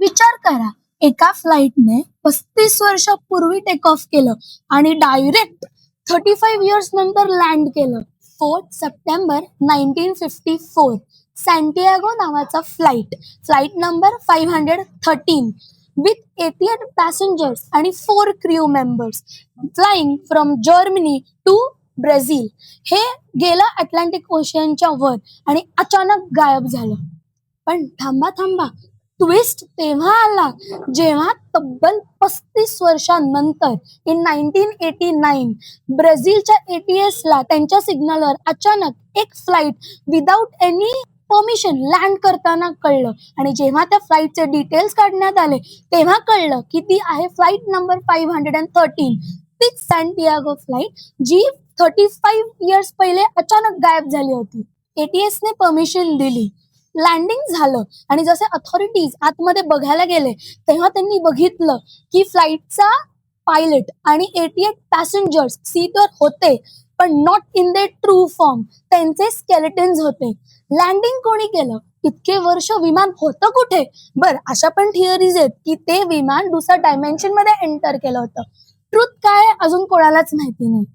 विचार करा, एका फ्लाईटने 35 वर्षापूर्वी टेक ऑफ केलं आणि डायरेक्ट 35 इयर्स नंतर लँड केलं. 4 सप्टेंबर 1954 सॅन्टियागो नावाचा फ्लाईट नंबर 513 विथ 88 पॅसेंजर्स आणि 4 crew members flying from Germany to Brazil हे गेलं अटलांटिक ओशियनच्या वर आणि अचानक गायब झालं. पण थांबा थांबा, ट्विस्ट तेव्हा आला जेव्हा तब्बल 35 वर्षांनंतर इन 1989 ब्राझीलच्या ATS ला त्यांच्या सिग्नलवर अचानक एक flight without any permission land करताना कळलं. आणि जेव्हा त्या फ्लाईटचे डिटेल्स काढण्यात आले तेव्हा कळलं की ती आहे फ्लाईट नंबर 513, तीच सॅन्टियागो फ्लाईट जी 35 इयर्स पहिले अचानक गायब झाली होती. ATS ने परमिशन दिली, लँडिंग झालं आणि जसे अथॉरिटीज आतमध्ये बघायला गेले तेव्हा त्यांनी बघितलं की फ्लाईटचा पायलट आणि 88 पॅसेंजर्स सीटवर होते पण not in the true form. त्यांचे स्केलेटन्स होते. लँडिंग कोणी केलं? इतके वर्ष विमान होतं कुठे? अशा पण थिअरीज आहेत की ते विमान दुसऱ्या डायमेन्शन मध्ये एंटर केलं होतं. ट्रुथ काय अजून कोणालाच माहिती नाही.